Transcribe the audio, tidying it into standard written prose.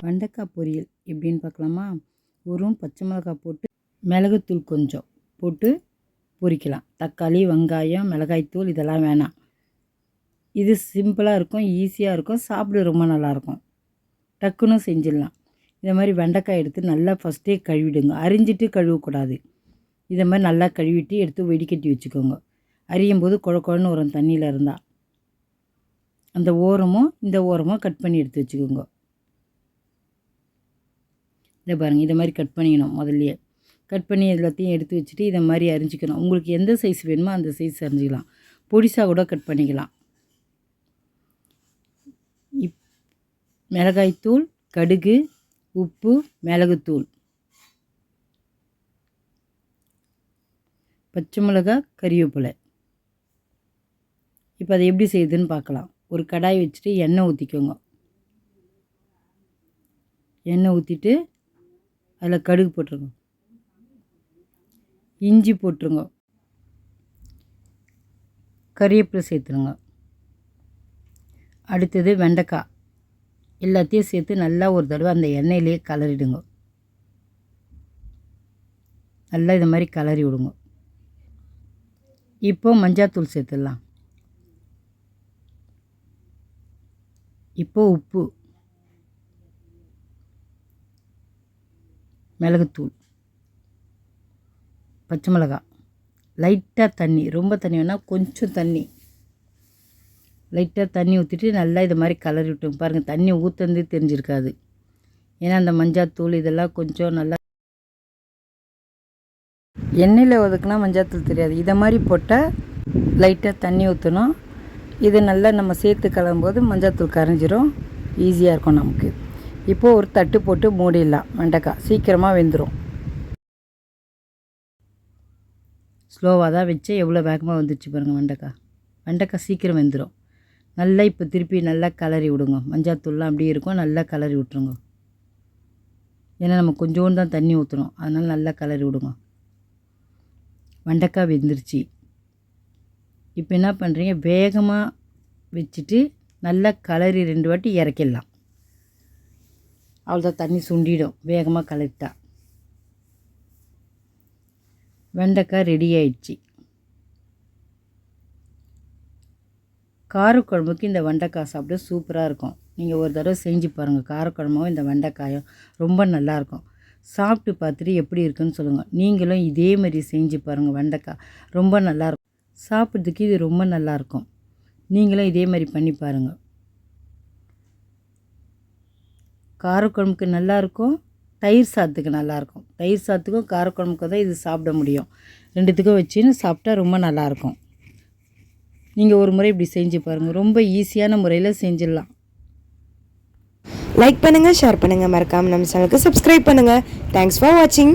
வெண்டைக்காய் பொரியல் எப்படின்னு பார்க்கலாமா? வெறும் பச்சை மிளகாய் போட்டு மிளகுத்தூள் கொஞ்சம் போட்டு பொரிக்கலாம். தக்காளி, வெங்காயம், மிளகாய்த்தூள் இதெல்லாம் வேணாம். இது சிம்பிளாக இருக்கும், ஈஸியாக இருக்கும், சாப்பிட ரொம்ப நல்லாயிருக்கும். டக்குன்னு செஞ்சிடலாம். இதை மாதிரி வெண்டைக்காய் எடுத்து நல்லா ஃபஸ்ட்டே கழுவிடுங்க. அரிஞ்சிட்டு கழுவக்கூடாது. இதை மாதிரி நல்லா கழுவிட்டு எடுத்து வெடிக்கட்டி வச்சுக்கோங்க. அரியும் போது குழ குழன்னு வரும் தண்ணியில் இருந்தால். அந்த ஓரமும் இந்த ஓரமும் கட் பண்ணி எடுத்து வச்சுக்கோங்க. இதை பாருங்கள், இதை மாதிரி கட் பண்ணிக்கணும். முதல்லையே கட் பண்ணி எல்லாத்தையும் எடுத்து வச்சுட்டு இதை மாதிரி அரிஞ்சிக்கணும். உங்களுக்கு எந்த சைஸ் வேணுமோ அந்த சைஸ் அரிஞ்சிக்கலாம். பொடிசாக கூட கட் பண்ணிக்கலாம். மிளகாய்த்தூள், கடுகு, உப்பு, மிளகுத்தூள், பச்சை மிளகாய், கறிவேப்பிலை. இப்போ அதை எப்படி செய்யுதுன்னு பார்க்கலாம். ஒரு கடாய் வச்சுட்டு எண்ணெய் ஊற்றிக்கோங்க. எண்ணெய் ஊற்றிட்டு அதில் கடுகு போட்டுருங்க, இஞ்சி போட்டுருங்க, கறிவேப்பிலை சேர்த்துருங்க. அடுத்தது வெண்டைக்காய் எல்லாத்தையும் சேர்த்து நல்லா ஒரு தடவை அந்த எண்ணெயிலே கலரிடுங்க. நல்லா இது மாதிரி கலரி விடுங்க. இப்போ மஞ்சாத்தூள் சேர்த்துடலாம். இப்போ உப்பு, மிளகுத்தூள், பச்சை மிளகாய், லைட்டாக தண்ணி, ரொம்ப தண்ணி வேணால் கொஞ்சம் தண்ணி, லைட்டாக தண்ணி ஊற்றிட்டு நல்லா இது மாதிரி கலரி விட்டுங்க. பாருங்கள், தண்ணி ஊற்றுனது தெரிஞ்சிருக்காது. ஏன்னா அந்த மஞ்சாத்தூள் இதெல்லாம் கொஞ்சம் நல்லா எண்ணெயில் ஒதுக்குனா மஞ்சாத்தூள் தெரியாது. இதை மாதிரி போட்டால் லைட்டாக தண்ணி ஊற்றணும். இது நல்லா நம்ம சேர்த்து கலரும்போது மஞ்சாத்தூள் கரைஞ்சிரும். ஈஸியாக இருக்கும் நமக்கு. இப்போது ஒரு தட்டு போட்டு மூடிடலாம். வெண்டைக்காய் சீக்கிரமாக வெந்துடும். ஸ்லோவாக தான் வச்சு எவ்வளோ வேகமாக வந்துடுச்சு பாருங்கள். வெண்டைக்காய் சீக்கிரம் வெந்துடும். நல்லா இப்போ திருப்பி நல்லா கலரி விடுங்க. மஞ்சாத்தூள்லாம் அப்படியே இருக்கும், நல்லா கலரி விட்ருங்க. ஏன்னா நம்ம கொஞ்சோண்டு தான் தண்ணி ஊற்றணும், அதனால் நல்லா கலரி விடுங்க. வெண்டைக்காய் வெந்துருச்சு. இப்போ என்ன பண்ணுறீங்க, வேகமாக வச்சுட்டு நல்லா கலரி 2 வாட்டி இறக்கிடலாம். அவ்வளோதான், தண்ணி சுண்டிடும் வேகமாக கலரிட்டா. வெண்டைக்காய் ரெடி ஆயிடுச்சு. காரக்குழம்புக்கு இந்த வெண்டைக்காய் சாப்பிட சூப்பராக இருக்கும். நீங்கள் ஒரு தடவை செஞ்சு பாருங்கள். காரக்குழம்பும் இந்த வெண்டைக்காயும் ரொம்ப நல்லாயிருக்கும். சாப்பிட்டு பார்த்துட்டு எப்படி இருக்குன்னு சொல்லுங்கள். நீங்களும் இதே மாதிரி செஞ்சு பாருங்கள். வெண்டைக்காய் ரொம்ப நல்லாயிருக்கும். சாப்பிட்றதுக்கு இது ரொம்ப நல்லாயிருக்கும். நீங்களும் இதே மாதிரி பண்ணி பாருங்கள். காரக்குழம்புக்கு நல்லாயிருக்கும், தயிர் சாதத்துக்கு நல்லாயிருக்கும். தயிர் சாதத்துக்கும் காரக்குழம்புக்கும் தான் இது சாப்பிட முடியும். 2த்துக்கும் வச்சுன்னு சாப்பிட்டா ரொம்ப நல்லாயிருக்கும். நீங்கள் ஒரு முறை இப்படி செஞ்சு பாருங்கள். ரொம்ப ஈஸியான முறையில் செஞ்சிடலாம். லைக் பண்ணுங்கள், ஷேர் பண்ணுங்கள், மறக்காமல் நம்ம சேனலுக்கு சப்ஸ்கிரைப் பண்ணுங்கள். தேங்க்ஸ் ஃபார் வாட்சிங்.